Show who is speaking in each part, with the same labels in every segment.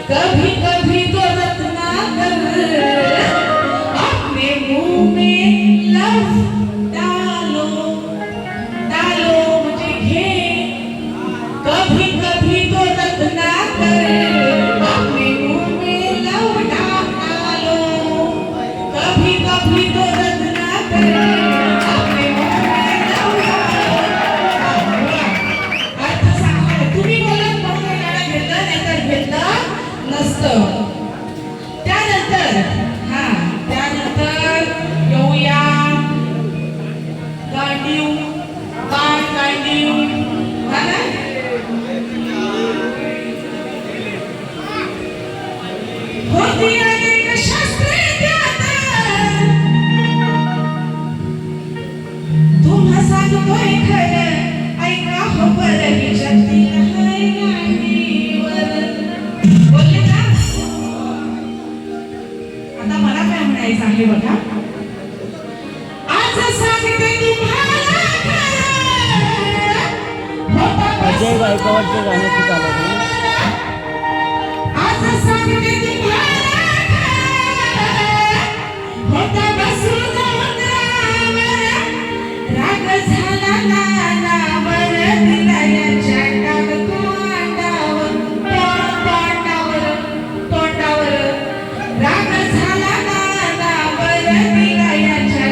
Speaker 1: कभी कभी तो रत्नाकर अपने मुंह में लव डालो डालो मुझे घे कभी कभी तो रत्नाकर अपने मुंह में लव डालो कभी कभी तो रत्नाकर अपने मुंह में लव डालो अर्थ सांगा तुम्ही बोलत म्हणून गाणं घेतलं नाहीतर घेतलं नसतं त्यानंतर येऊया गांडीव बाण गांडीव हा ना होती अनेक शास्त्रे त्यात तुम्हा सांगतोय खरं ऐका हो बरं ही शक्ती आहे गांडीवर बोलले ना आता मला काय म्हणायचं आहे बघा आज सांगते तुम्हाला
Speaker 2: अजय गायकवाडचे गाणे खूप आले
Speaker 1: आज सांगते तुम्हाला होता बसून राग झाला नानावर दिलायाच्या तोंडावर तोंडावर राग झाला नानावर दिलायाच्या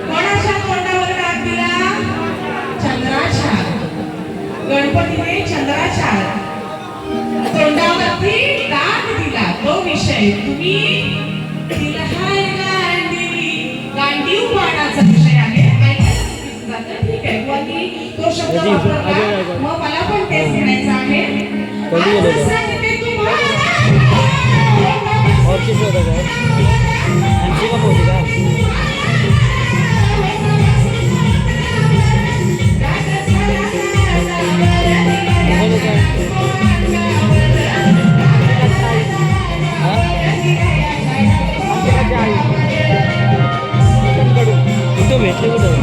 Speaker 1: कोणाच्या तोंडावर डाग दिला चंद्राच्या गणपतीने चंद्राच्या तोंडावरती डाग दिला तो विषय तुम्ही दिला हाय गांडीव बाणाचा विषय आहे ऐकायला ठीक आहे कोणी तो शब्द वापरला मग मला पण तेच म्हणायचं आहे आज सांगते तुम्हाला
Speaker 2: और किस होता है एमसी का पोती का तो भेटले कुठं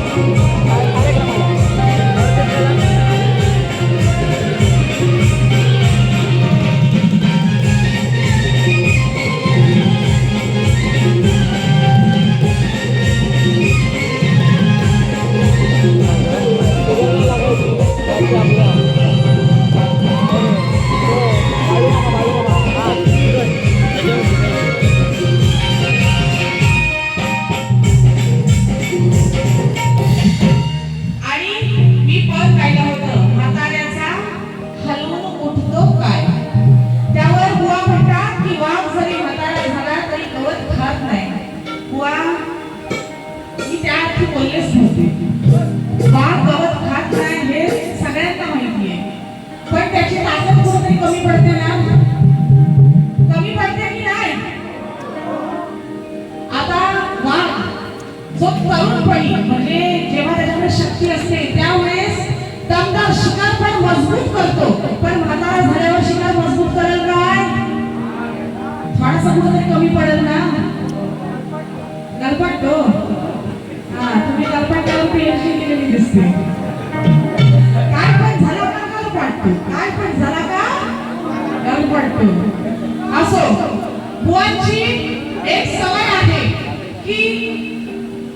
Speaker 1: म्हणजे जेव्हा त्याच्याकडे शक्ती असते त्यावेळेस दमदार शिकार पण मजबूत करतो पण म्हातारा झाल्यावर शिकार मजबूत करेल काय थोडासा कुठेतरी कमी पडेल ना गलपटतो तुम्ही गलपट्यावर पीएचडी केलेली दिसते काय पण झाला का गलपटतो काय पण झाला का गलपटतो असो बुवांची एक सवय आहे की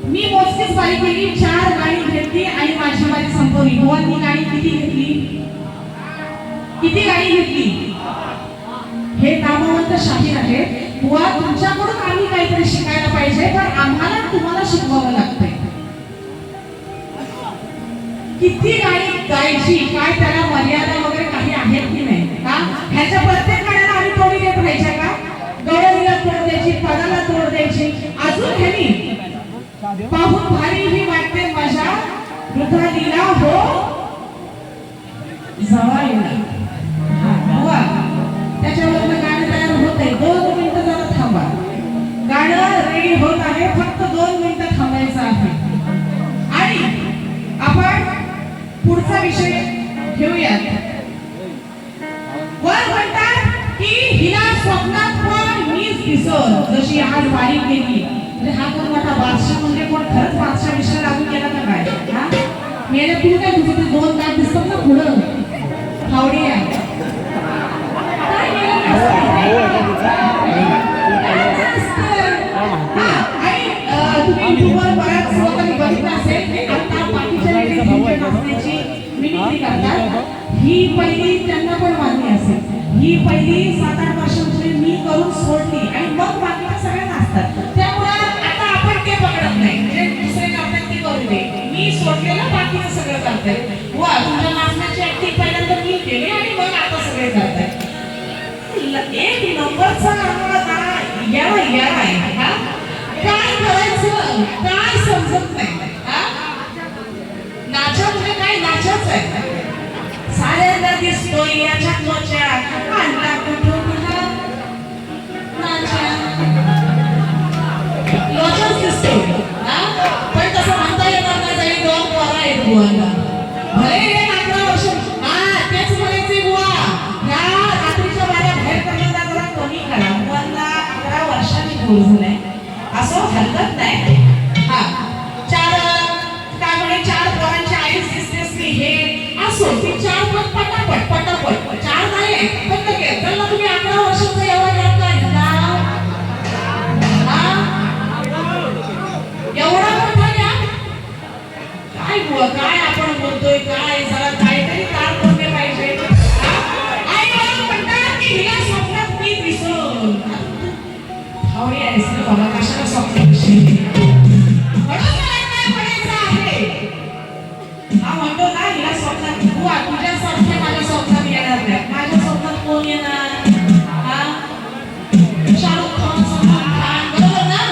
Speaker 1: मी मोजकीच बारी केली 4 गाणी घेतली आणि माझी बारी संपवली बुवांनी गाणी किती घेतली गाणी घेतली हे नामवंत शाहीर आहे बुवा तुमच्याकडून आम्ही काहीतरी शिकायला पाहिजे पण आम्हाला तुम्हाला शिकवावं लागतंय किती गाणी गायची काय त्याला मर्यादा वगैरे काही आहेत की नाही का ह्याच्या प्रत्येक गाण्याला आम्ही तोडी देत राहायच्या का गवळणीला तोड द्यायची पदाला तोड द्यायची अजून ह्यानी पाहून भारी ही वाटते मजा वृथा दिला हो जवाईला बुवा त्याच्यावर गाणं तयार होत आहे 2 मिनिटं जरा थांबा गाणं रेडी होत आहे फक्त 2 मिनिटं थांबायचं आहे आणि आपण पुढचा विषय घेऊयात वर म्हणतात की हिला स्वप्नात पण मीच दिसत जशी आज वारी केली म्हणजे हा कोण मोठा बादशाह म्हणजे कोण खरंच बादशाह विषय लागू केला का काय मेल्या तू काय तुझं ते दोन दात दिसतात ना पुढं खावडी आहे काय केलं तुम्ही युट्यूबवर बऱ्याच लोकांनी बघितलं असेल आता बाकीच्या नाचण्याची मिमिक्री करतात ही पहिली त्यांना पण मान्य असेल ही पहिली 7-8 वर्षांपूर्वी मी करून सोडली आणि मग बाकीच्या सगळ्या नाचतात त्यामुळे आता आपण ते पकडत नाही जे दुसरे करतात ते करू दे मी सोडलेलं बाकीचं सगळं करताय वा तुमच्या नाचण्याची ऍक्टिंग पहिल्यांदा मी केली आणि मग आता सगळे करताय एक नंबरचा याला आहे हा काय करायचं काय समजत नाही हा नाचा म्हणजे काय नाचाच आहे साऱ्यांना दिसतोय याच्या त्वचा आणला कुठं नाचा लोचच दिसतोय हा पण तसं म्हणता येणार नाही जाई दोन पोरं आहेत बुवांना भले हे 11 वर्ष हा तेच म्हणायचे बुवा ह्या रात्रीच्या बाहेर बाहेर करण्याचा जरा कमी करा बुवांना 11 वर्षांनी बोल झालंय असं हरकत नाही हा चार पोरांची आईच दिसतेस की हे असो ती 4 पण पटापट 4 नाही पण लगेच त्यांना तुम्ही 11 वर्षाचा एवढा गॅप काढला हा एवढा मोठा गॅप काय बुवा काय आपण बोलतोय काय जरा काहीतरी काम करणे पाहिजे आई मला म्हणतात की हिला स्वप्नात मी दिसलो आवडी आहेस ना बाबा कशाला स्वप्न दिसली हा म्हणतो ना हिला स्वप्नात बुवा तुझ्यासारखे माझ्या स्वप्नात येणार नाही माझ्या स्वप्नात कोण येणार हा शाहरुख खान सलमान खान बरोबर ना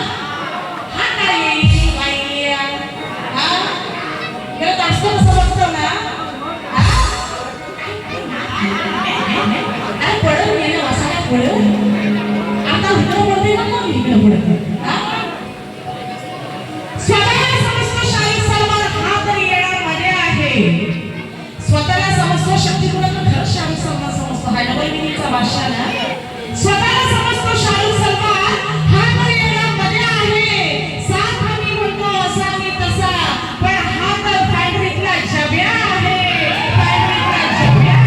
Speaker 1: हा नाही बाई हा गेलं तासभर असं बघतो ना अरे पडल गेलं असं काय पडल आता इकडं पडते ना कोण इकडं पडते हा स्वतःला समजतो शाहरुख सलमान हा तरी येणार मजा आहे स्वतःला समजतो शक्ती कुणाला खरं शाहरुख सलमान समजतो हा डबल मिनिटचा भाषा ना स्वतःला समजतो शाहरुख सलमान हा तरी येणार मजा आहे साथ आम्ही म्हणतो असा मी तसा पण हा तर फॅक्टरीतला जब्या आहे फॅक्टरीतला जब्या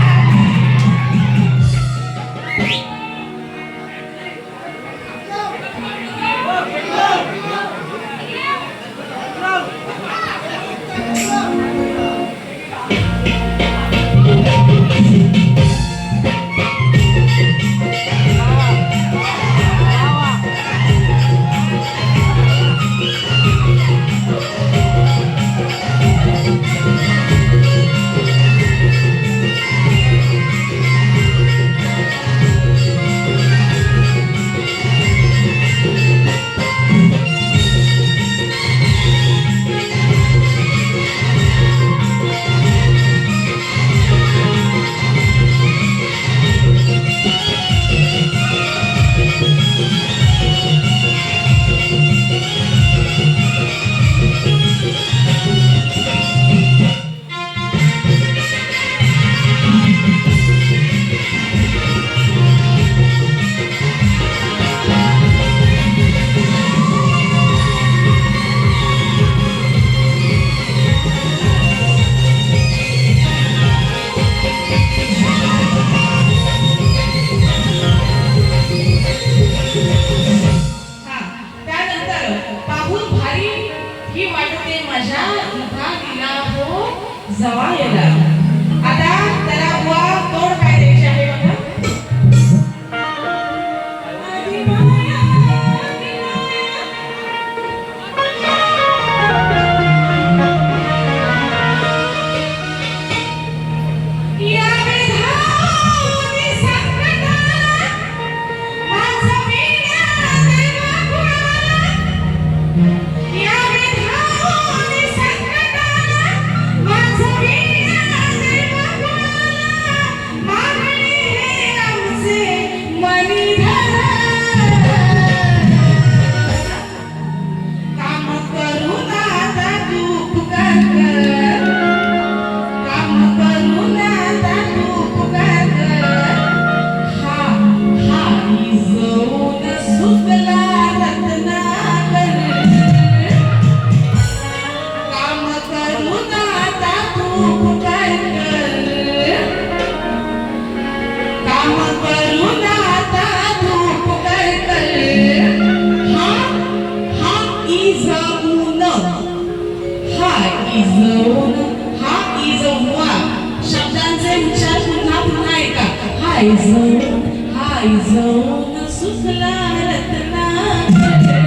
Speaker 1: जवायला आता त्याला बुवा तोड काय द्यायची आहे बघा या विधानी संकटाला माझा वीणा देवा कुणाला या विधानी संकटाला माझा वीणा इजवून हा इजवूआ शब्दांचे उच्चार पुन्हा पुन्हा ऐका. हा इजवून सुफला रत्नाकर.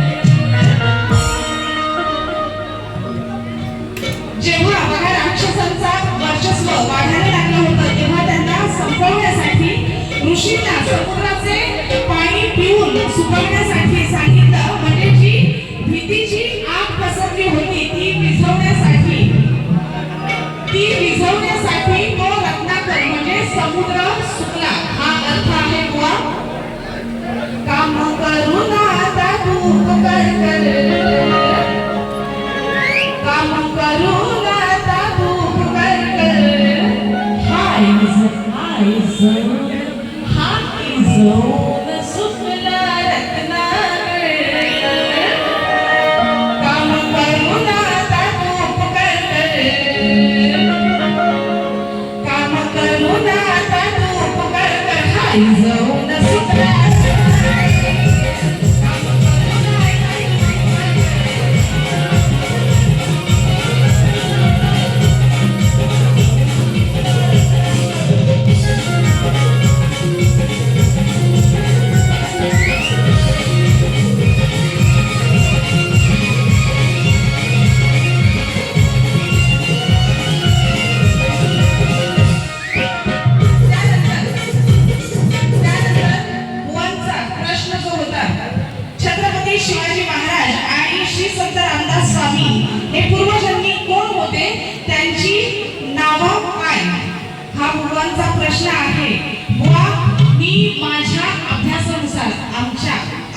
Speaker 1: जेव्हा बघा राक्षसांचा वर्चस्व वाढायला लागलं होतं तेव्हा त्यांना संपवण्यासाठी ऋषींना समुद्राचे पाणी पिऊन सुकवण्यासाठी सांगितलं. म्हणजे जी भीतीची आग पसरली होती ती विझवण्यासाठी तो रत्नाकर म्हणजे समुद्र सुकला. हा अर्थ आहे बुवा. काम करून आता तू कर काम करून आता तू कर. हा इजवून सुफला रत्नाकर. काम करून आता तू कर काम करून आता तू कर. हा इजवून सुफला शिवाजी महाराज आणि श्री संत रामदास स्वामी हे पूर्वजन्मी कोण होते, त्यांची नावं काय, हा बुवांचा प्रश्न आहे. बुवा, मी माझ्या अभ्यासानुसार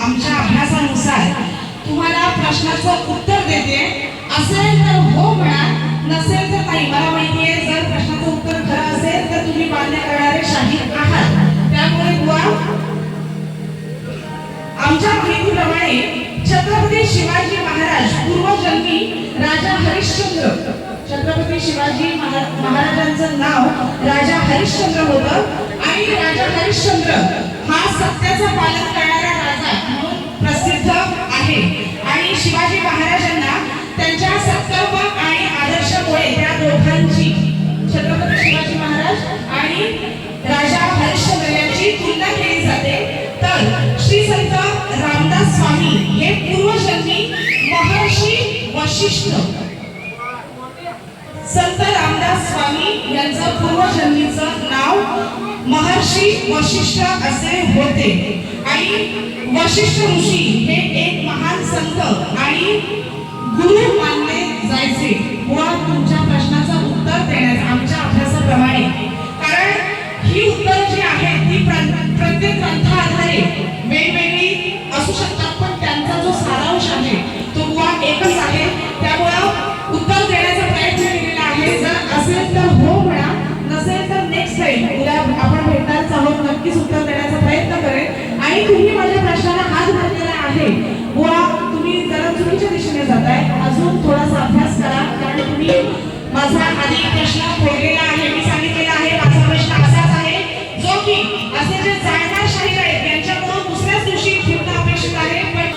Speaker 1: आमच्या अभ्यासानुसार तुम्हाला प्रश्नाचं उत्तर देते. असेल तर हो म्हणा, नसेल तर नाही. मला माहिती आहे जर प्रश्नाचं उत्तर खरं असेल तर तुम्ही मान्य करणारे शाहीर आहात. त्यामुळे बुवा आमच्या माहितीप्रमाणे छत्रपती शिवाजी महाराज पूर्वजन्मी राजा हरिश्चंद्र. छत्रपती शिवाजी महाराजांचं नाव राजा हरिश्चंद्र होतं आणि राजा हरिश्चंद्र हा सत्याचं पालन करणारा राजा म्हणून प्रसिद्ध आहे. आणि शिवाजी महाराजांना त्यांच्या सत्कर्म आणि आदर्शामुळे त्या दोघांची छत्रपती शिवाजी महाराज आणि राजा हरिश्चंद्र यांची तुलना केली जाते. तर श्री संत रामदास स्वामी हे पूर्वजन्मी महर्षी वशिष्ठ. संत रामदास स्वामी यांचं पूर्वजन्मीचं नाव महर्षी वशिष्ठ असे होते. आणि वशिष्ठ ऋषी हे एक महान संत आणि गुरु मानले जायचे. बुवा, तुमच्या प्रश्नाचं उत्तर देण्याचं आमच्या अभ्यासाप्रमाणे, कारण ही उत्तर जी आहेत ती प्रत्येक ग्रंथाआधारे वेगवेगळी असू शकतात, पण त्यांचा जो सारांश आहे तो बुवा एकच आहे. त्यामुळं उत्तर देण्याचा प्रयत्न केलेला आहे. जर असेल तर हो म्हणा, नसेल तर नेक्स्ट टाइम उद्या आपण भेटणारच आहोत. नक्कीच उत्तर देण्याचा प्रयत्न करेन. आणि तुम्ही माझ्या प्रश्नाला हात घातलेला आहे. बुवा, तुम्ही जरा चुकीच्या दिशेने जाताय. अजून थोडासा अभ्यास करा, कारण तुम्ही माझा आधी प्रश्न फोडलेला आहे. मी सांगितलेला आहे माझा प्रश्न असाच आहे जो की असे जे जाणकार शाहीर आहेत यांच्याकडून दुसऱ्याच दिवशी फिरणं अपेक्षित आहे. पण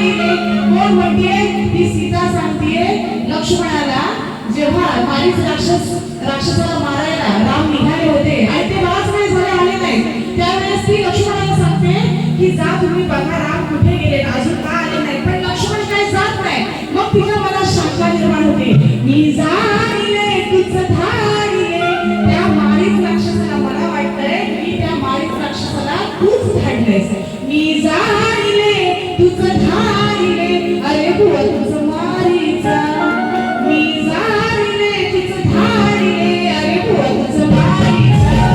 Speaker 1: झाडीले कोण म्हणते ती सीता सांगते लक्ष्मणाला जेव्हा मारीच राक्षसाला मारायला राम निघाले होते आणि ते बराच वेळ झाले आले नाही त्यावेळेस ती लक्ष्मणाला सांगते की जा तुम्ही बघा राम कुठे गेले अजून का आले नाही पण लक्ष्मण काय जात नाही मग तिच्या मनात शंका निर्माण होते मी जाणीले तुझं धाडीले त्या मारीच राक्षसाला मला वाटतंय की त्या मारीच राक्षसाला तूच धाडलेस मी जाणीले तुझं धाडीले अरे बुवा तुझं मारीचा मी जाणीले तुझं धाडीले अरे बुवा तुझं मारीचा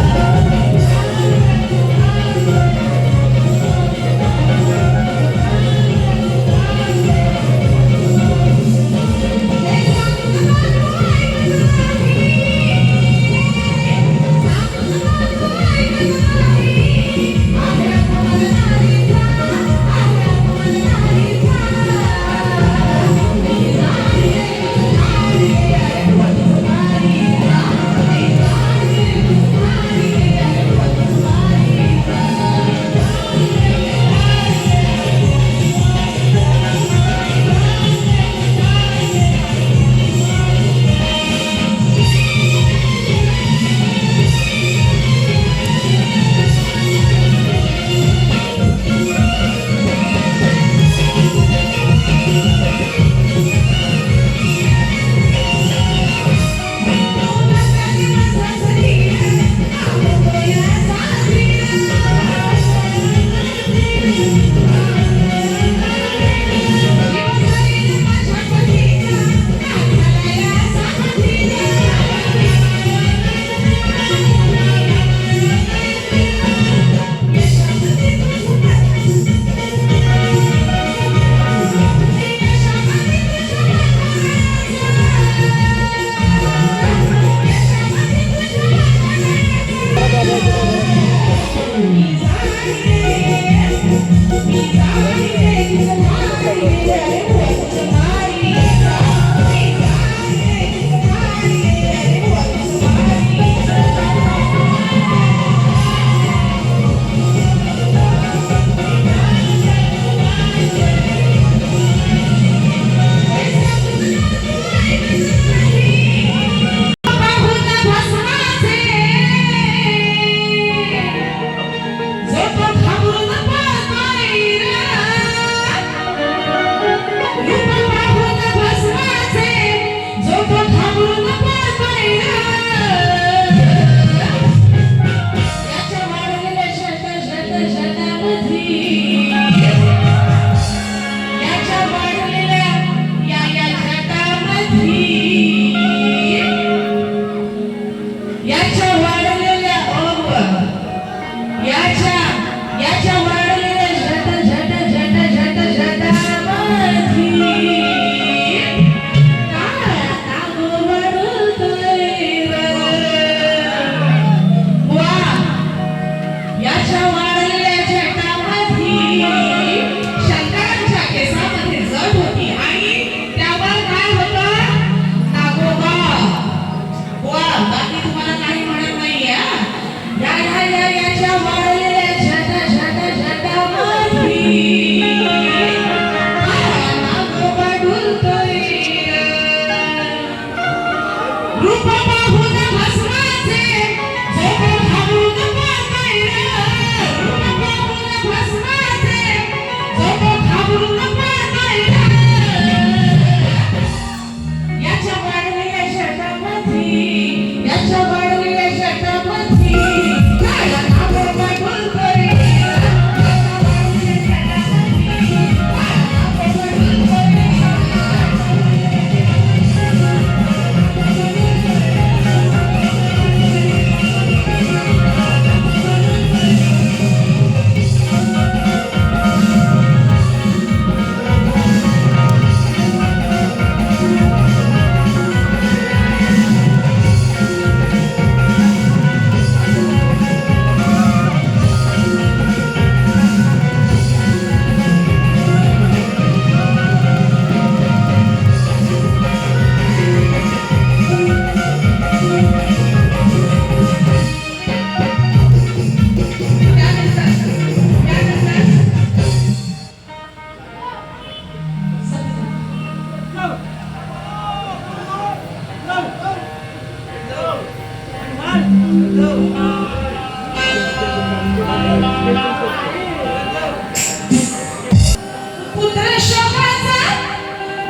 Speaker 1: पुत्र शोकाचा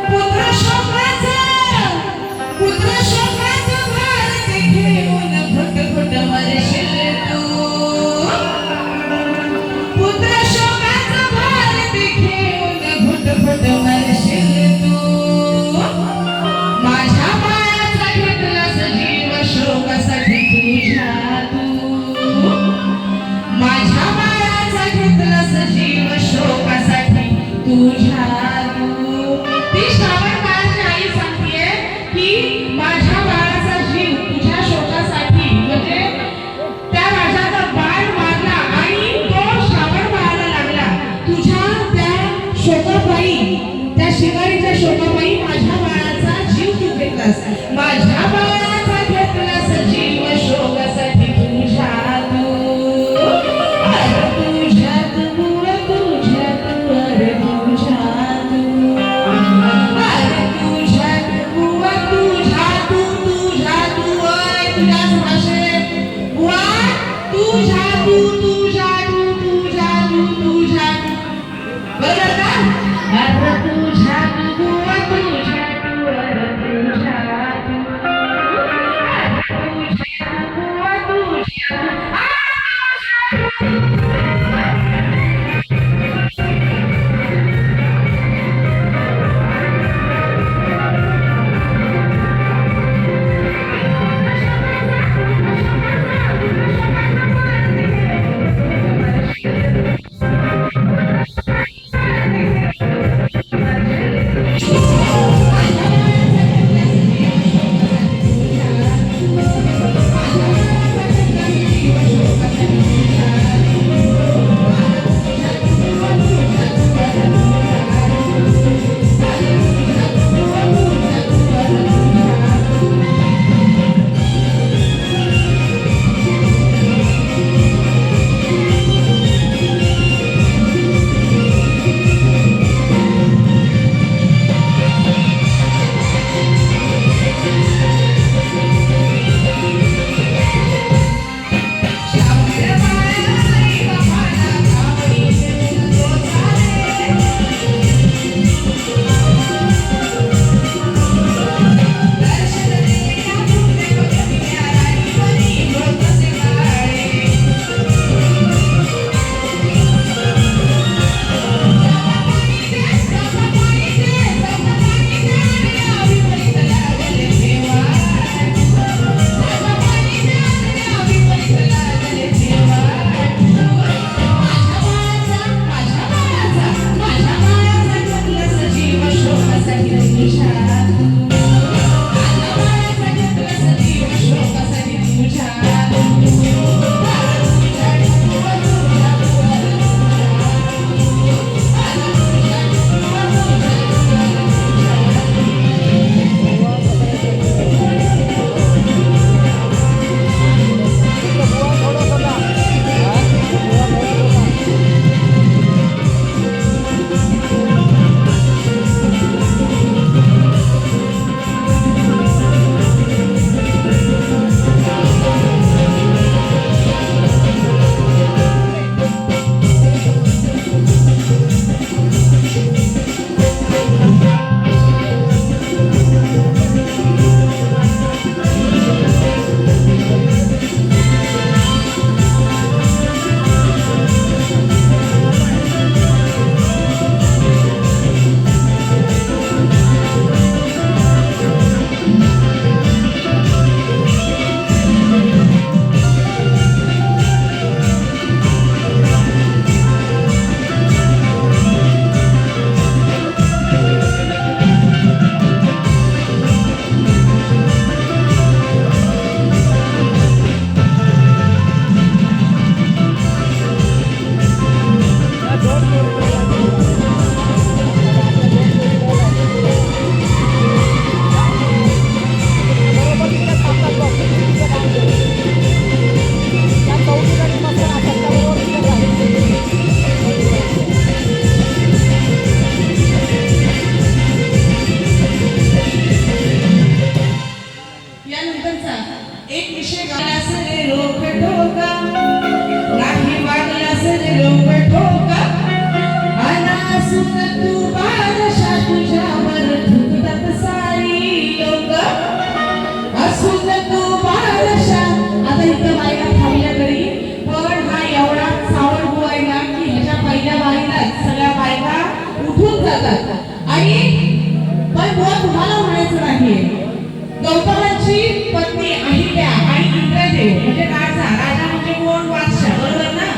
Speaker 1: पुत्र शोकाचा पुत्र शोकाचा भारत घेऊन घुट घुट मरशील तू पुत्र शोकाचा भारत घेऊन घुट घुट मरशील तू माझ्या बाळाचा घेतलास जीव शोकासाठी तुझ्या तू माझ्या बाळाचा घेतलास जीव शोकासाठी तुझ्या तू ती श्रावण बाळाची आई सांगतेय की माझ्या बाळाचा जीव तुझ्या शोकासाठी म्हणजे त्या राजाचा बाळ मारला आणि तो श्रावण बाळाला लागला तुझ्या त्या शोकापायी त्या शिकारीच्या शोकापायी माझ्या बाळाचा जीव तू घेतलास माझ्या बाळाचा घेतलास जीव शोकासाठी तुझ्या तू अरे तुझ्या तू तुझ्या तू अरे तुझ्या तू अरे तुझ्या तू तुझ्या तू तुझ्या तू अरे तुझ्याच भाषेत वा तुझ्या तू तुझ्या तू तुझ्या तू तुझ्या तू बरोबर का अरे तुझ्या तू तुझ्या तू अरे तुझ्या तू अरे तुझ्या तू तुझ्या जातात आणि पण बुवा तुम्हाला म्हणायचं नाहीये गौतमांची पत्नी अहिल्या आणि इंद्रदेव म्हणजे राजा म्हणजे कोण बादशाह बरोबर ना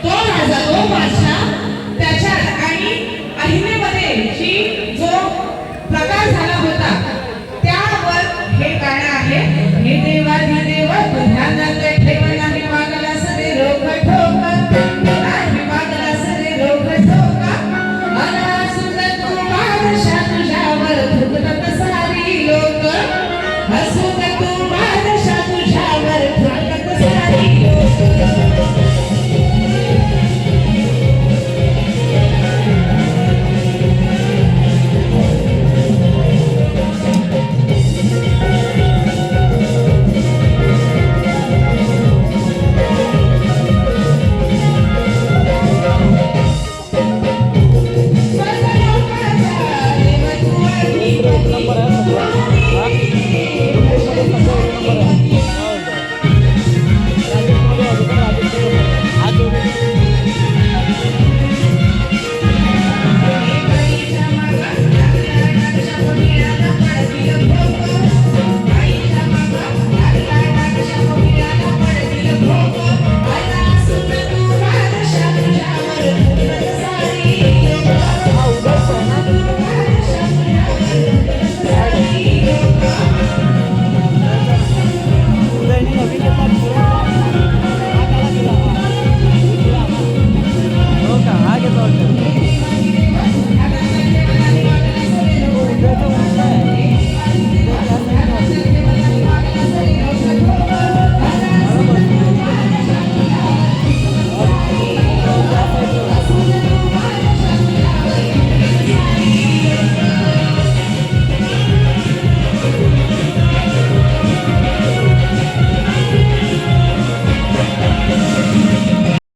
Speaker 1: तो राजा तो बादशाह त्याच्या